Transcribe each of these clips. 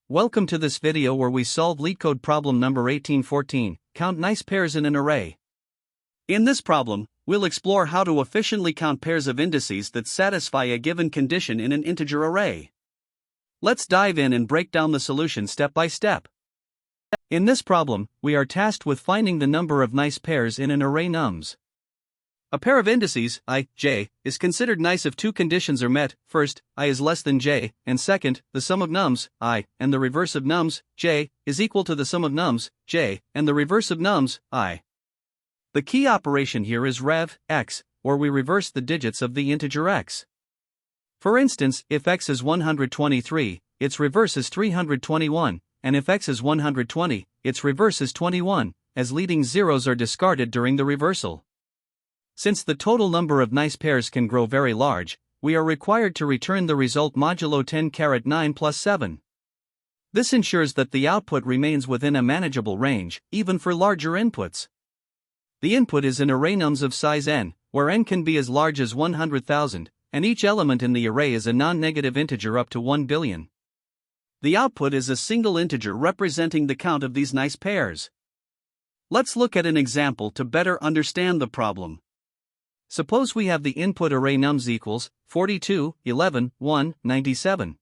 Welcome to this video where we solve LeetCode problem number 1814, count nice pairs in an array. In this problem, we'll explore how to efficiently count pairs of indices that satisfy a given condition in an integer array. Let's dive in and break down the solution step by step. In this problem, we are tasked with finding the number of nice pairs in an array nums. A pair of indices, I, j, is considered nice if two conditions are met. First, I is less than j, and second, the sum of nums, I, and the reverse of nums, j, is equal to the sum of nums, j, and the reverse of nums, I. The key operation here is rev, x, or we reverse the digits of the integer x. For instance, if x is 123, its reverse is 321, and if x is 120, its reverse is 21, as leading zeros are discarded during the reversal. Since the total number of nice pairs can grow very large, we are required to return the result modulo 10 (9 plus 7. This ensures that the output remains within a manageable range, even for larger inputs. The input is an array nums of size n, where n can be as large as 100,000, and each element in the array is a non-negative integer up to 1 billion. The output is a single integer representing the count of these nice pairs. Let's look at an example to better understand the problem. Suppose we have the input array nums equals 42, 11, 1, 97.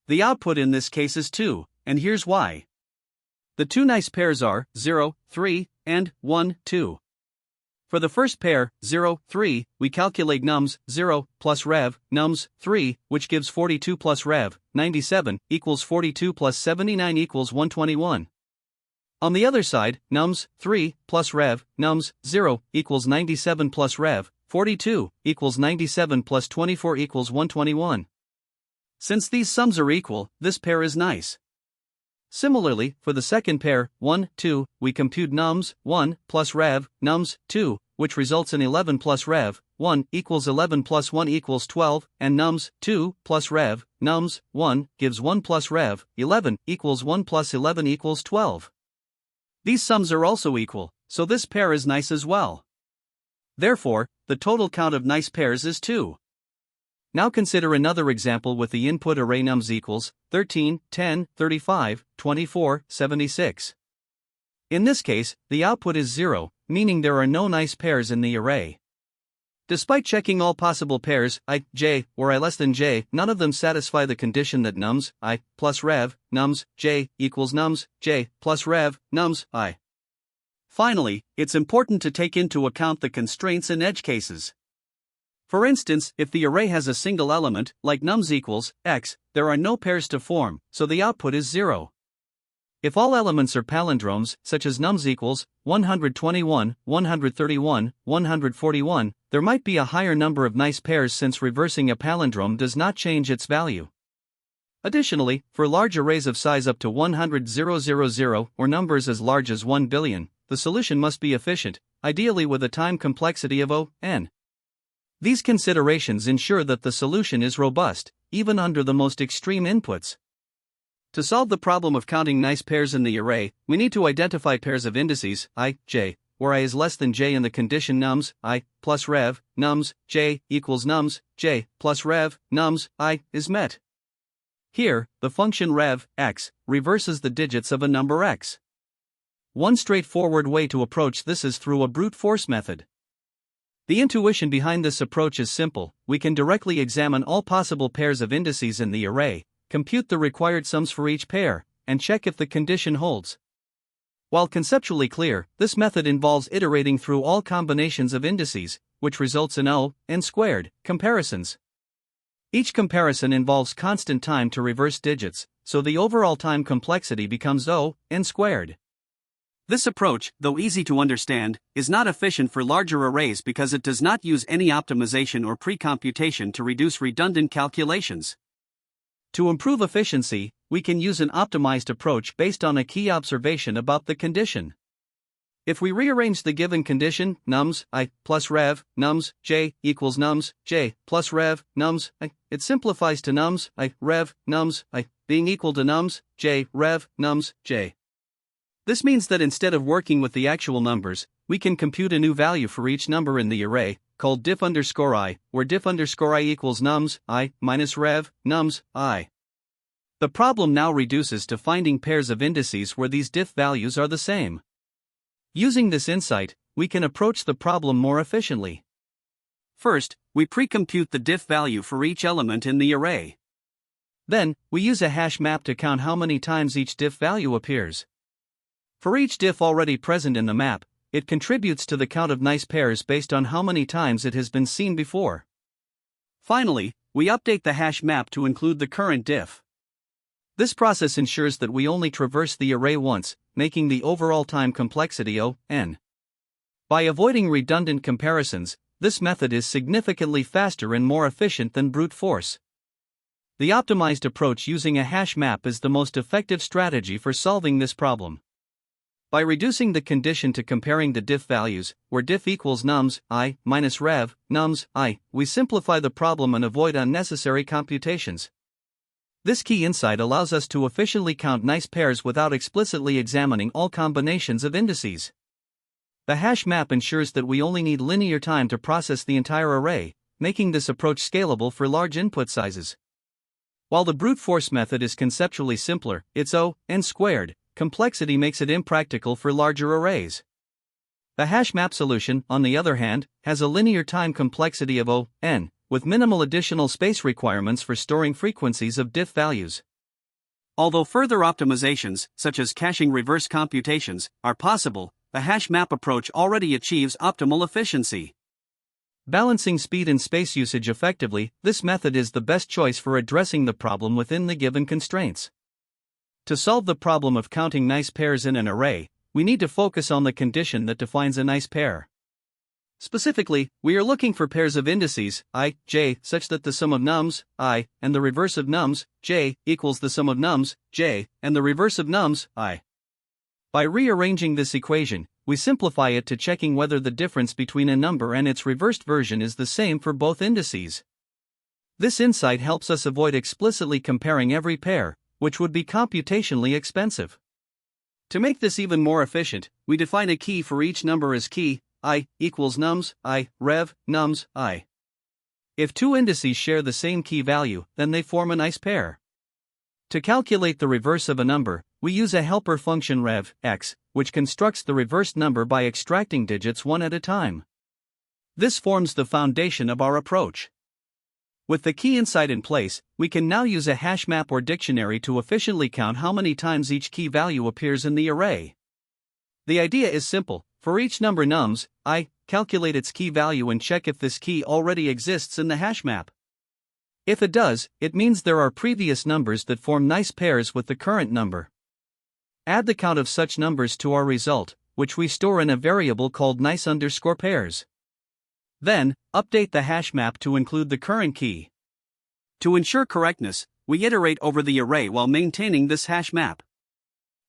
The output in this case is 2, and here's why. The two nice pairs are 0, 3, and 1, 2. For the first pair, 0, 3, we calculate nums 0 plus rev, nums 3, which gives 42 plus rev, 97, equals 42 plus 79 equals 121. On the other side, nums 3 plus rev, nums 0 equals 97 plus rev, 42 equals 97 plus 24 equals 121. Since these sums are equal, this pair is nice. Similarly, for the second pair, 1, 2, we compute nums 1 plus rev, nums 2, which results in 11 plus rev, 1 equals 11 plus 1 equals 12, and nums 2 plus rev, nums 1 gives 1 plus rev, 11 equals 1 plus 11 equals 12. These sums are also equal, so this pair is nice as well. Therefore, the total count of nice pairs is 2. Now consider another example with the input array nums equals 13, 10, 35, 24, 76. In this case, the output is 0, meaning there are no nice pairs in the array. Despite checking all possible pairs, I, j, or I less than j, none of them satisfy the condition that nums, I, plus rev, nums, j, equals nums, j, plus rev, nums, I. Finally, it's important to take into account the constraints and edge cases. For instance, if the array has a single element, like nums equals x, there are no pairs to form, so the output is 0. If all elements are palindromes, such as nums equals 121, 131, 141, there might be a higher number of nice pairs since reversing a palindrome does not change its value. Additionally, for large arrays of size up to 100,000 or numbers as large as 1 billion, the solution must be efficient, ideally with a time complexity of O(n). These considerations ensure that the solution is robust, even under the most extreme inputs. To solve the problem of counting nice pairs in the array, we need to identify pairs of indices, I, j, where I is less than j and the condition nums, I, plus rev, nums, j, equals nums, j, plus rev, nums, I, is met. Here, the function rev, x, reverses the digits of a number x. One straightforward way to approach this is through a brute force method. The intuition behind this approach is simple: we can directly examine all possible pairs of indices in the array, compute the required sums for each pair, and check if the condition holds. While conceptually clear, this method involves iterating through all combinations of indices, which results in O(n²) comparisons. Each comparison involves constant time to reverse digits, so the overall time complexity becomes O(n²). This approach, though easy to understand, is not efficient for larger arrays because it does not use any optimization or pre-computation to reduce redundant calculations. To improve efficiency, we can use an optimized approach based on a key observation about the condition. If we rearrange the given condition, nums, I, plus rev, nums, j, equals nums, j, plus rev, nums, I, it simplifies to nums, I, rev, nums, I, being equal to nums, j, rev, nums, j. This means that instead of working with the actual numbers, we can compute a new value for each number in the array, called diff_i, where diff_i equals nums, I, minus rev, nums, I. The problem now reduces to finding pairs of indices where these diff values are the same. Using this insight, we can approach the problem more efficiently. First, we pre-compute the diff value for each element in the array. Then, we use a hash map to count how many times each diff value appears. For each diff already present in the map, it contributes to the count of nice pairs based on how many times it has been seen before. Finally, we update the hash map to include the current diff. This process ensures that we only traverse the array once, making the overall time complexity O(n). By avoiding redundant comparisons, this method is significantly faster and more efficient than brute force. The optimized approach using a hash map is the most effective strategy for solving this problem. By reducing the condition to comparing the diff values, where diff equals nums I minus rev nums I, we simplify the problem and avoid unnecessary computations. This key insight allows us to efficiently count nice pairs without explicitly examining all combinations of indices. The hash map ensures that we only need linear time to process the entire array, making this approach scalable for large input sizes. While the brute force method is conceptually simpler, its O(n) squared complexity makes it impractical for larger arrays. The hash map solution, on the other hand, has a linear time complexity of O(n), with minimal additional space requirements for storing frequencies of diff values. Although further optimizations, such as caching reverse computations, are possible, the hash map approach already achieves optimal efficiency. Balancing speed and space usage effectively, this method is the best choice for addressing the problem within the given constraints. To solve the problem of counting nice pairs in an array, we need to focus on the condition that defines a nice pair. Specifically, we are looking for pairs of indices I, j such that the sum of nums I and the reverse of nums j equals the sum of nums j and the reverse of nums I. By rearranging this equation, we simplify it to checking whether the difference between a number and its reversed version is the same for both indices. This insight helps us avoid explicitly comparing every pair, which would be computationally expensive. To make this even more efficient, we define a key for each number as key I equals nums I rev nums I. If two indices share the same key value, then they form a nice pair. To calculate the reverse of a number, we use a helper function rev x, which constructs the reversed number by extracting digits one at a time. This forms the foundation of our approach. With the key insight in place, we can now use a hash map or dictionary to efficiently count how many times each key value appears in the array. The idea is simple: for each number nums I, calculate its key value and check if this key already exists in the hash map. If it does, it means there are previous numbers that form nice pairs with the current number. Add the count of such numbers to our result, which we store in a variable called nice_pairs. Then, update the hash map to include the current key. To ensure correctness, we iterate over the array while maintaining this hash map.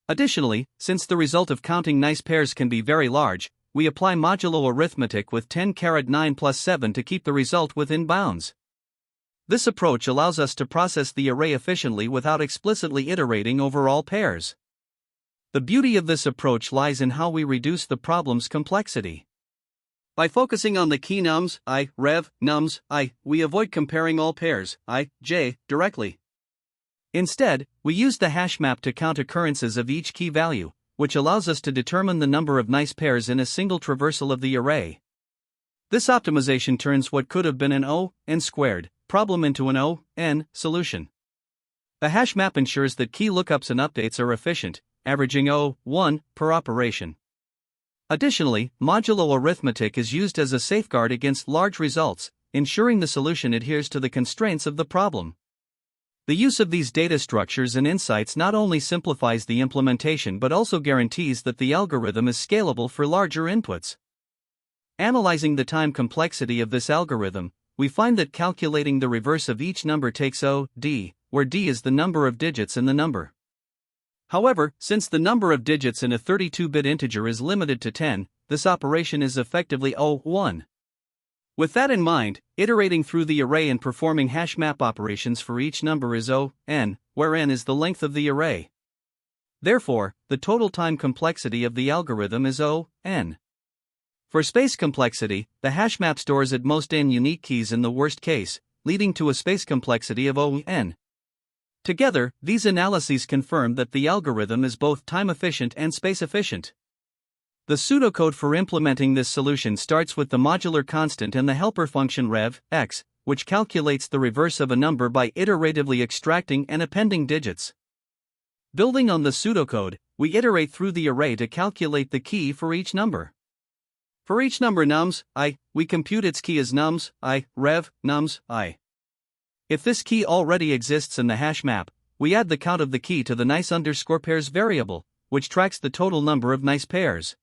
Additionally, since the result of counting nice pairs can be very large, we apply modulo arithmetic with 10⁻9 plus 7 to keep the result within bounds. This approach allows us to process the array efficiently without explicitly iterating over all pairs. The beauty of this approach lies in how we reduce the problem's complexity. By focusing on the key nums I, rev nums I, we avoid comparing all pairs I, j directly. Instead, we use the hash map to count occurrences of each key value, which allows us to determine the number of nice pairs in a single traversal of the array. This optimization turns what could have been an O(n) squared problem into an O(n) solution. The hash map ensures that key lookups and updates are efficient, averaging O(1) per operation. Additionally, modulo arithmetic is used as a safeguard against large results, ensuring the solution adheres to the constraints of the problem. The use of these data structures and insights not only simplifies the implementation but also guarantees that the algorithm is scalable for larger inputs. Analyzing the time complexity of this algorithm, we find that calculating the reverse of each number takes O(d), where d is the number of digits in the number. However, since the number of digits in a 32-bit integer is limited to 10, this operation is effectively O(1). With that in mind, iterating through the array and performing hash map operations for each number is O(n), where n is the length of the array. Therefore, the total time complexity of the algorithm is O(n). For space complexity, the hash map stores at most n unique keys in the worst case, leading to a space complexity of O(n). Together, these analyses confirm that the algorithm is both time-efficient and space-efficient. The pseudocode for implementing this solution starts with the modular constant and the helper function rev, x, which calculates the reverse of a number by iteratively extracting and appending digits. Building on the pseudocode, we iterate through the array to calculate the key for each number. For each number nums, I, we compute its key as nums, I, rev, nums, I. If this key already exists in the hash map, we add the count of the key to the nice_pairs variable, which tracks the total number of nice pairs.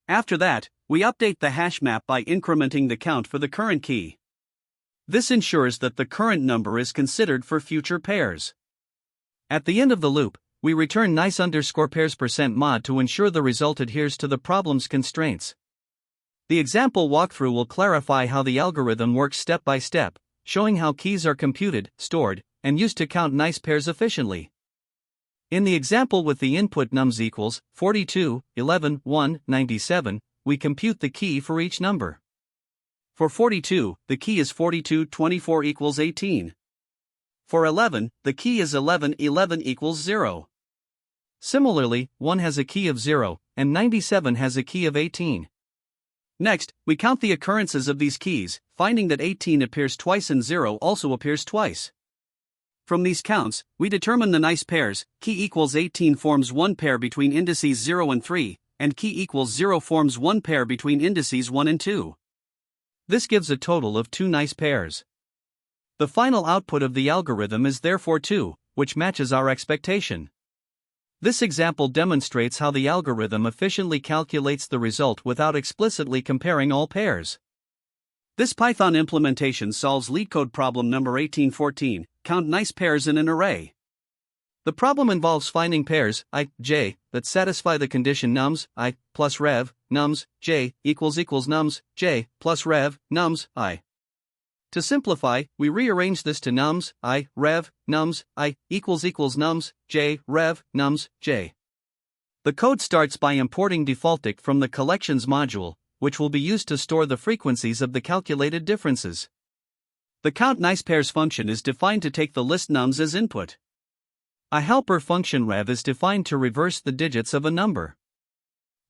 After that, we update the hash map by incrementing the count for the current key. This ensures that the current number is considered for future pairs. At the end of the loop, we return nice_pairs %mod to ensure the result adheres to the problem's constraints. The example walkthrough will clarify how the algorithm works step by step, showing how keys are computed, stored, and used to count nice pairs efficiently. In the example with the input nums equals 42, 11, 1, 97, we compute the key for each number. For 42, the key is 42, 24 equals 18. For 11, the key is 11, 11 equals 0. Similarly, 1 has a key of 0, and 97 has a key of 18. Next, we count the occurrences of these keys, finding that 18 appears twice and 0 also appears twice. From these counts, we determine the nice pairs. Key equals 18 forms one pair between indices 0 and 3, and key equals 0 forms one pair between indices 1 and 2. This gives a total of 2 nice pairs. The final output of the algorithm is therefore 2, which matches our expectation. This example demonstrates how the algorithm efficiently calculates the result without explicitly comparing all pairs. This Python implementation solves LeetCode problem number 1814, count nice pairs in an array. The problem involves finding pairs, I, j, that satisfy the condition nums, I, plus rev, nums, j, equals nums, j, plus rev, nums, I. To simplify, we rearrange this to nums, I, rev, nums, I, equals nums, j, rev, nums, j. The code starts by importing defaultIc from the collections module, which will be used to store the frequencies of the calculated differences. The count nice pairs function is defined to take the list nums as input. A helper function rev is defined to reverse the digits of a number.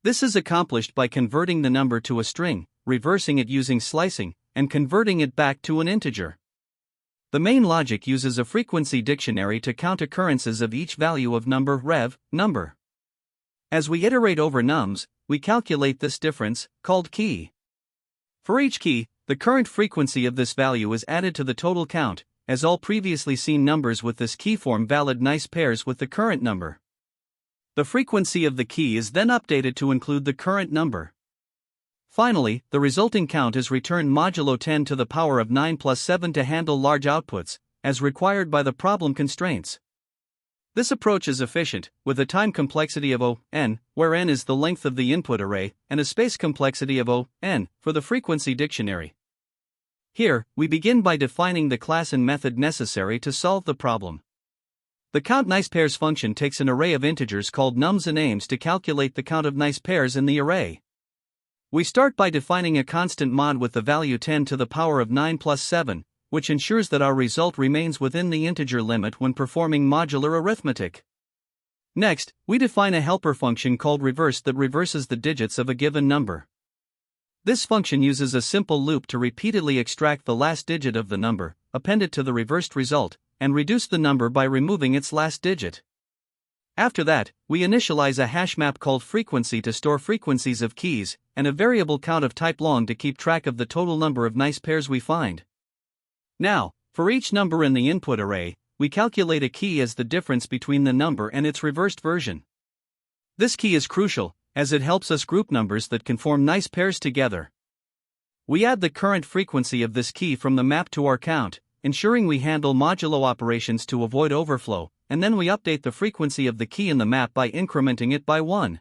This is accomplished by converting the number to a string, reversing it using slicing, and converting it back to an integer. The main logic uses a frequency dictionary to count occurrences of each value of number rev, number. As we iterate over nums, we calculate this difference, called key. For each key, the current frequency of this value is added to the total count, as all previously seen numbers with this key form valid nice pairs with the current number. The frequency of the key is then updated to include the current number. Finally, the resulting count is returned modulo 10 to the power of 9 plus 7 to handle large outputs, as required by the problem constraints. This approach is efficient, with a time complexity of O(n), where n is the length of the input array, and a space complexity of O(n) for the frequency dictionary. Here, we begin by defining the class and method necessary to solve the problem. The count nice pairs function takes an array of integers called nums and aims to calculate the count of nice pairs in the array. We start by defining a constant mod with the value 10 to the power of 9 plus 7, which ensures that our result remains within the integer limit when performing modular arithmetic. Next, we define a helper function called reverse that reverses the digits of a given number. This function uses a simple loop to repeatedly extract the last digit of the number, append it to the reversed result, and reduce the number by removing its last digit. After that, we initialize a hash map called frequency to store frequencies of keys, and a variable count of type long to keep track of the total number of nice pairs we find. Now, for each number in the input array, we calculate a key as the difference between the number and its reversed version. This key is crucial, as it helps us group numbers that can form nice pairs together. We add the current frequency of this key from the map to our count, ensuring we handle modulo operations to avoid overflow, and then we update the frequency of the key in the map by incrementing it by 1.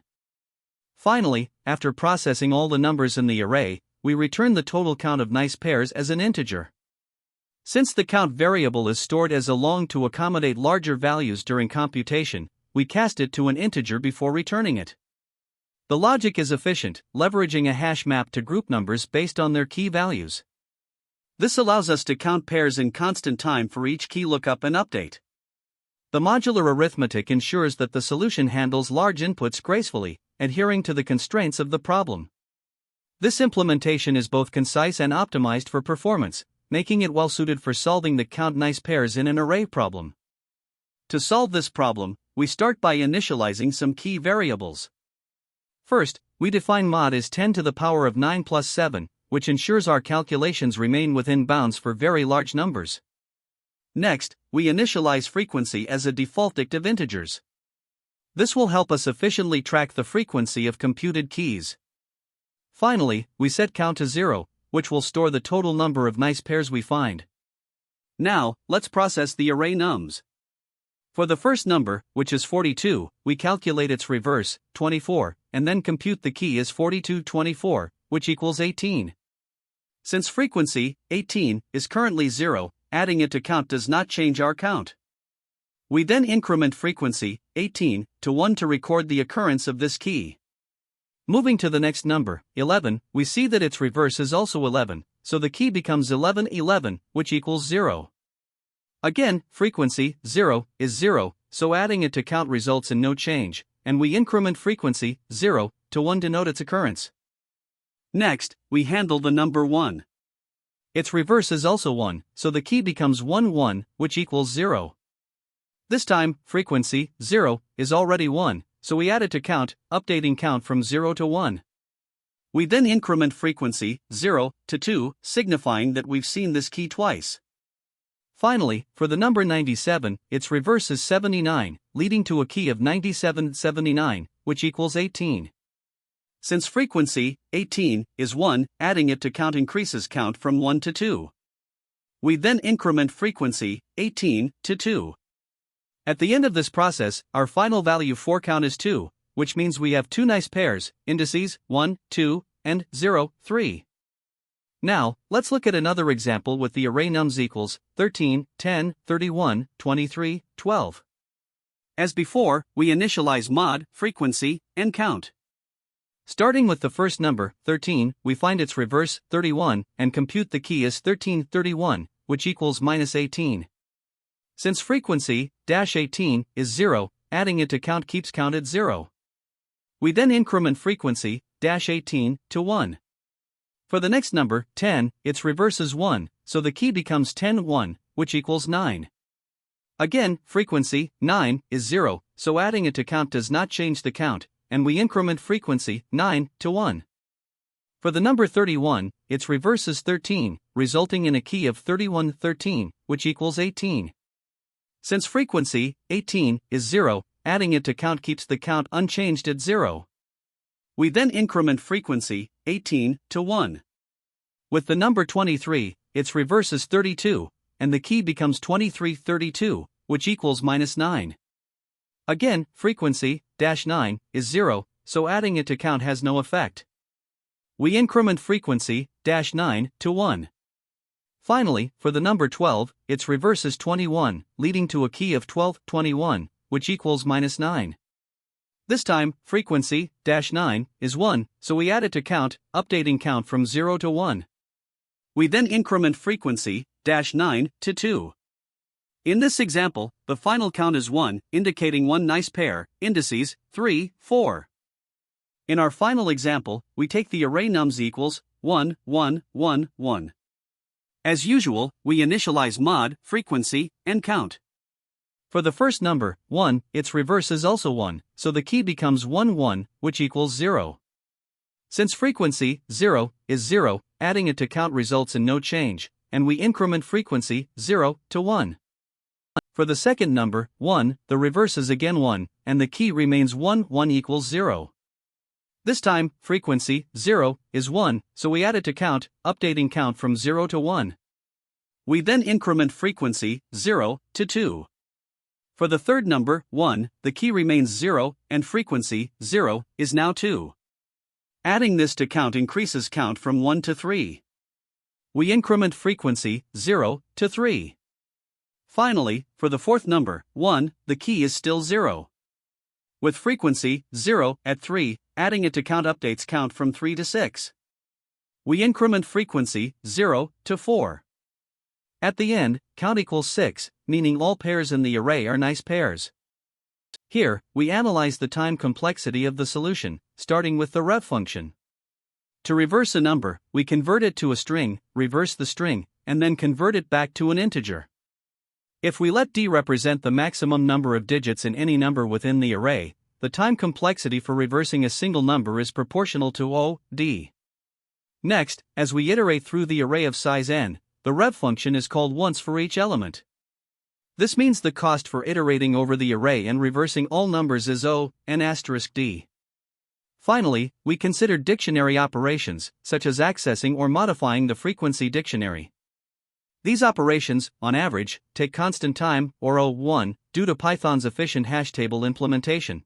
Finally, after processing all the numbers in the array, we return the total count of nice pairs as an integer. Since the count variable is stored as a long to accommodate larger values during computation, we cast it to an integer before returning it. The logic is efficient, leveraging a hash map to group numbers based on their key values. This allows us to count pairs in constant time for each key lookup and update. The modular arithmetic ensures that the solution handles large inputs gracefully, adhering to the constraints of the problem. This implementation is both concise and optimized for performance, making it well suited for solving the count nice pairs in an array problem. To solve this problem, we start by initializing some key variables. First, we define mod as 10 to the power of 9 plus 7, which ensures our calculations remain within bounds for very large numbers. Next, we initialize frequency as a default dict of integers. This will help us efficiently track the frequency of computed keys. Finally, we set count to 0, which will store the total number of nice pairs we find. Now, let's process the array nums. For the first number, which is 42, we calculate its reverse, 24, and then compute the key as 4224, which equals 18. Since frequency, 18, is currently 0, adding it to count does not change our count. We then increment frequency, 18, to 1 to record the occurrence of this key. Moving to the next number, 11, we see that its reverse is also 11, so the key becomes 1111, which equals 0. Again, frequency, 0, is 0, so adding it to count results in no change, and we increment frequency, 0, to 1 to note its occurrence. Next, we handle the number 1. Its reverse is also 1, so the key becomes 11, which equals 0. This time, frequency, 0, is already 1, so we add it to count, updating count from 0 to 1. We then increment frequency, 0, to 2, signifying that we've seen this key twice. Finally, for the number 97, its reverse is 79, leading to a key of 9779, which equals 18. Since frequency, 18, is 1, adding it to count increases count from 1 to 2. We then increment frequency, 18, to 2. At the end of this process, our final value for count is 2, which means we have two nice pairs, indices, 1, 2, and 0, 3. Now, let's look at another example with the array nums equals 13, 10, 31, 23, 12. As before, we initialize mod, frequency, and count. Starting with the first number, 13, we find its reverse, 31, and compute the key as 1331, which equals minus 18. Since frequency, -18, is 0, adding it to count keeps count at 0. We then increment frequency, -18, to 1. For the next number, 10, its reverse is 1, so the key becomes 10-1, which equals 9. Again, frequency, 9, is 0, so adding it to count does not change the count, and we increment frequency, 9, to 1. For the number 31, its reverse is 13, resulting in a key of 3113, which equals 18. Since frequency, 18, is 0, adding it to count keeps the count unchanged at 0. We then increment frequency, 18, to 1. With the number 23, its reverse is 32, and the key becomes 2332, which equals minus 9. Again, frequency, -9, is 0, so adding it to count has no effect. We increment frequency, -9, to 1. Finally, for the number 12, its reverse is 21, leading to a key of 1221, which equals minus 9. This time, frequency, -9, is 1, so we add it to count, updating count from 0 to 1. We then increment frequency, -9, to 2. In this example, the final count is 1, indicating one nice pair, indices, 3, 4. In our final example, we take the array nums equals 1, 1, 1, 1. As usual, we initialize mod, frequency, and count. For the first number, 1, its reverse is also 1, so the key becomes 1, 1, which equals 0. Since frequency, 0, is 0, adding it to count results in no change, and we increment frequency, 0, to 1. For the second number, 1, the reverse is again 1, and the key remains 1, 1 equals 0. This time, frequency, 0, is 1, so we add it to count, updating count from 0 to 1. We then increment frequency, 0, to 2. For the third number, 1, the key remains 0, and frequency, 0, is now 2. Adding this to count increases count from 1 to 3. We increment frequency, 0, to 3. Finally, for the fourth number, 1, the key is still 0. With frequency, 0, at 3, adding it to count updates count from 3 to 6. We increment frequency, 0, to 4. At the end, count equals 6, meaning all pairs in the array are nice pairs. Here, we analyze the time complexity of the solution, starting with the rev function. To reverse a number, we convert it to a string, reverse the string, and then convert it back to an integer. If we let d represent the maximum number of digits in any number within the array, the time complexity for reversing a single number is proportional to O(d). Next, as we iterate through the array of size n, the rev function is called once for each element. This means the cost for iterating over the array and reversing all numbers is O(n*d). Finally, we consider dictionary operations, such as accessing or modifying the frequency dictionary. These operations, on average, take constant time, or O(1), due to Python's efficient hash table implementation.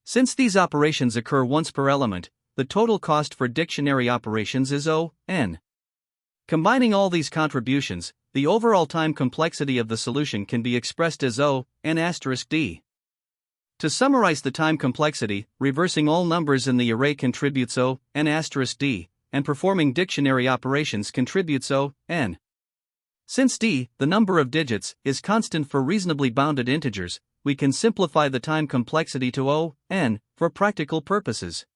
Since these operations occur once per element, the total cost for dictionary operations is O(n). Combining all these contributions, the overall time complexity of the solution can be expressed as O(n*d). To summarize the time complexity, reversing all numbers in the array contributes O(n*d), and performing dictionary operations contributes O(n). Since d, the number of digits, is constant for reasonably bounded integers, we can simplify the time complexity to O(n) for practical purposes.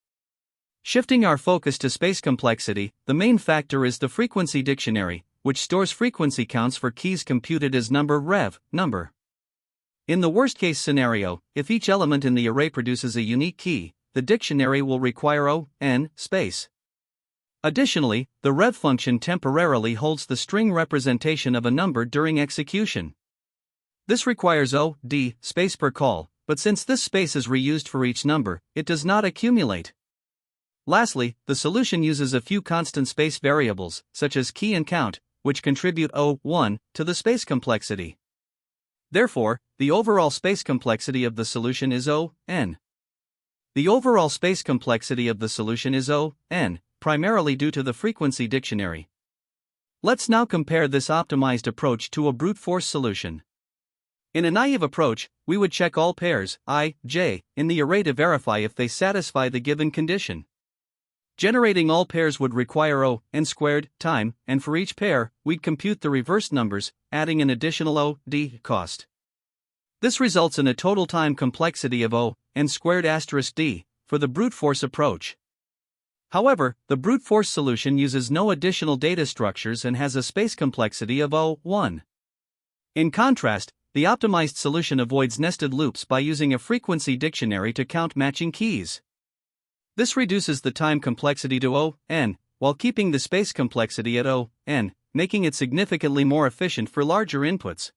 Shifting our focus to space complexity, the main factor is the frequency dictionary, which stores frequency counts for keys computed as number. In the worst-case scenario, if each element in the array produces a unique key, the dictionary will require O(n) space. Additionally, the rev function temporarily holds the string representation of a number during execution. This requires O(d) space per call, but since this space is reused for each number, it does not accumulate. Lastly, the solution uses a few constant space variables, such as key and count, which contribute O(1) to the space complexity. Therefore, the overall space complexity of the solution is O(n). The overall space complexity of the solution is O(n), primarily due to the frequency dictionary. Let's now compare this optimized approach to a brute force solution. In a naive approach, we would check all pairs, I, j, in the array to verify if they satisfy the given condition. Generating all pairs would require O(n²) time, and for each pair, we'd compute the reverse numbers, adding an additional O(d) cost. This results in a total time complexity of O(n²*d) for the brute force approach. However, the brute force solution uses no additional data structures and has a space complexity of O(1). In contrast, the optimized solution avoids nested loops by using a frequency dictionary to count matching keys. This reduces the time complexity to O(n), while keeping the space complexity at O(n), making it significantly more efficient for larger inputs.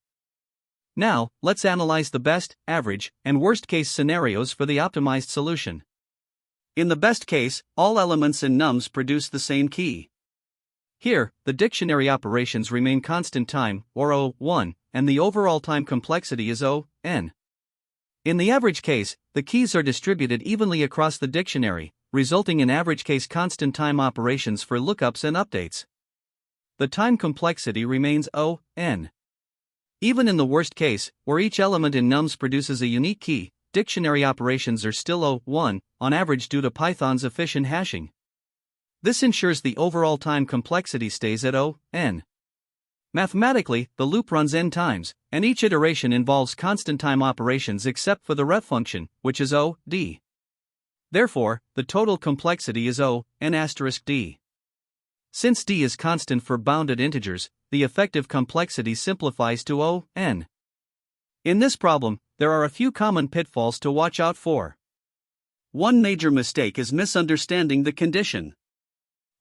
Now, let's analyze the best, average, and worst-case scenarios for the optimized solution. In the best case, all elements in nums produce the same key. Here, the dictionary operations remain constant time, or O(1), and the overall time complexity is O(n). In the average case, the keys are distributed evenly across the dictionary, resulting in average case constant time operations for lookups and updates. The time complexity remains O(n). Even in the worst case, where each element in nums produces a unique key, dictionary operations are still O(1), on average due to Python's efficient hashing. This ensures the overall time complexity stays at O(n). Mathematically, the loop runs n times, and each iteration involves constant time operations except for the rev function, which is O(d). Therefore, the total complexity is O(n*d). Since d is constant for bounded integers, the effective complexity simplifies to O(n). In this problem, there are a few common pitfalls to watch out for. One major mistake is misunderstanding the condition.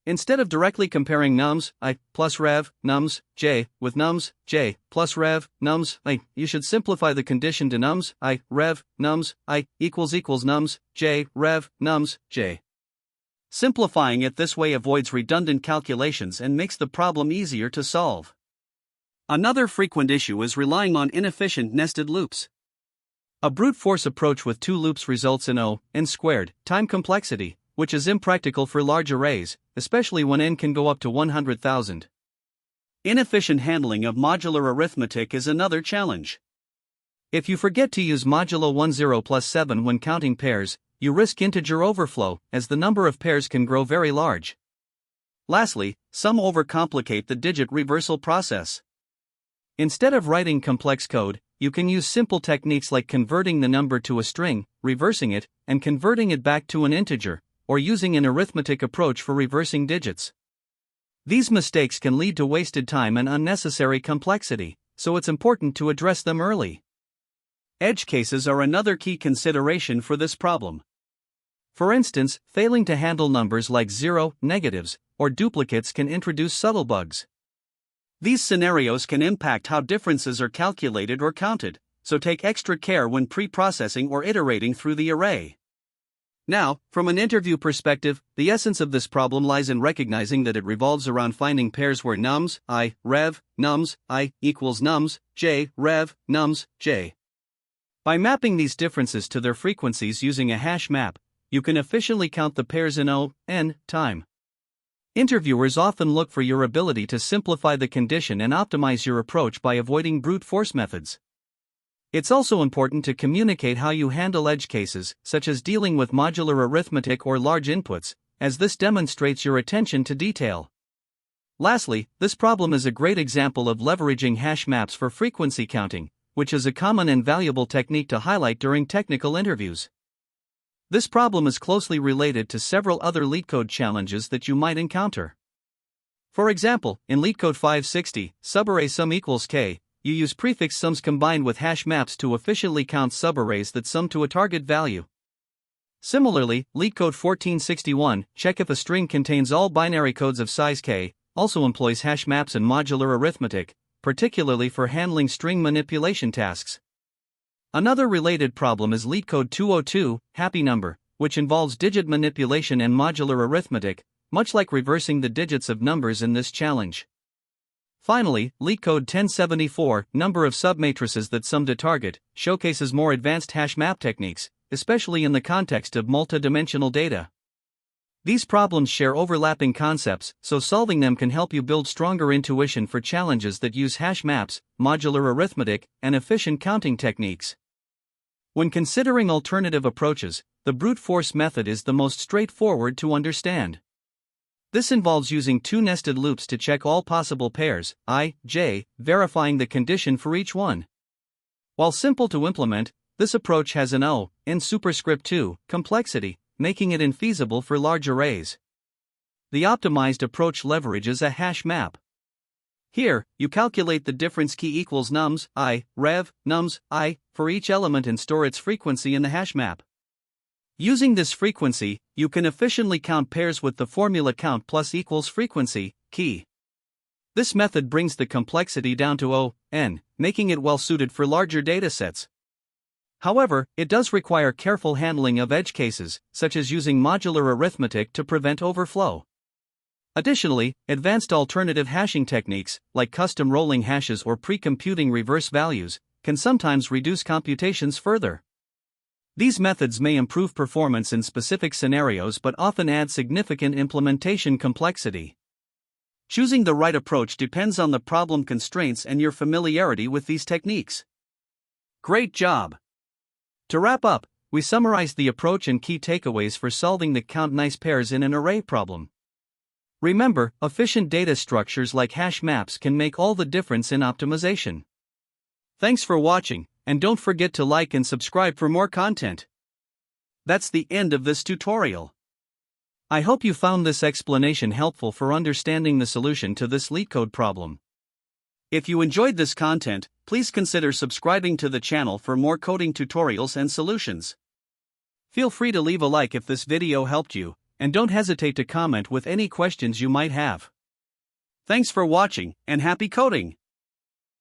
Instead of directly comparing nums I plus rev nums j with nums j plus rev nums I, you should simplify the condition to nums I rev nums I equals nums j rev nums j. Simplifying it this way avoids redundant calculations and makes the problem easier to solve. Another frequent issue is relying on inefficient nested loops. A brute force approach with two loops results in O(n²) time complexity, which is impractical for large arrays, especially when n can go up to 100,000. Inefficient handling of modular arithmetic is another challenge. If you forget to use modulo 10 plus 7 when counting pairs, you risk integer overflow, as the number of pairs can grow very large. Lastly, some overcomplicate the digit reversal process. Instead of writing complex code, you can use simple techniques like converting the number to a string, reversing it, and converting it back to an integer, or using an arithmetic approach for reversing digits. These mistakes can lead to wasted time and unnecessary complexity, so it's important to address them early. Edge cases are another key consideration for this problem. For instance, failing to handle numbers like 0, negatives, or duplicates can introduce subtle bugs. These scenarios can impact how differences are calculated or counted, so take extra care when pre-processing or iterating through the array. Now, from an interview perspective, the essence of this problem lies in recognizing that it revolves around finding pairs where nums, I, rev, nums, I, equals nums, j, rev, nums, j. By mapping these differences to their frequencies using a hash map, you can efficiently count the pairs in n time. Interviewers often look for your ability to simplify the condition and optimize your approach by avoiding brute force methods. It's also important to communicate how you handle edge cases, such as dealing with modular arithmetic or large inputs, as this demonstrates your attention to detail. Lastly, this problem is a great example of leveraging hash maps for frequency counting, which is a common and valuable technique to highlight during technical interviews. This problem is closely related to several other LeetCode challenges that you might encounter. For example, in LeetCode 560, subarray sum equals k, you use prefix sums combined with hash maps to efficiently count subarrays that sum to a target value. Similarly, LeetCode 1461, check if a string contains all binary codes of size k, also employs hash maps and modular arithmetic, particularly for handling string manipulation tasks. Another related problem is LeetCode 202, happy number, which involves digit manipulation and modular arithmetic, much like reversing the digits of numbers in this challenge. Finally, LeetCode 1074, number of submatrices that sum to target, showcases more advanced hash map techniques, especially in the context of multidimensional data. These problems share overlapping concepts, so solving them can help you build stronger intuition for challenges that use hash maps, modular arithmetic, and efficient counting techniques. When considering alternative approaches, the brute force method is the most straightforward to understand. This involves using two nested loops to check all possible pairs, I, j, verifying the condition for each one. While simple to implement, this approach has an n superscript 2 complexity, making it infeasible for large arrays. The optimized approach leverages a hash map. Here, you calculate the difference key equals nums, I, rev, nums, I, for each element and store its frequency in the hash map. Using this frequency, you can efficiently count pairs with the formula count plus equals frequency, key. This method brings the complexity down to n, making it well suited for larger datasets. However, it does require careful handling of edge cases, such as using modular arithmetic to prevent overflow. Additionally, advanced alternative hashing techniques, like custom rolling hashes or pre-computing reverse values, can sometimes reduce computations further. These methods may improve performance in specific scenarios but often add significant implementation complexity. Choosing the right approach depends on the problem constraints and your familiarity with these techniques. Great job! To wrap up, we summarized the approach and key takeaways for solving the count nice pairs in an array problem. Remember, efficient data structures like hash maps can make all the difference in optimization. Thanks for watching, and don't forget to like and subscribe for more content. That's the end of this tutorial. I hope you found this explanation helpful for understanding the solution to this LeetCode problem. If you enjoyed this content, please consider subscribing to the channel for more coding tutorials and solutions. Feel free to leave a like if this video helped you, and don't hesitate to comment with any questions you might have. Thanks for watching, and happy coding!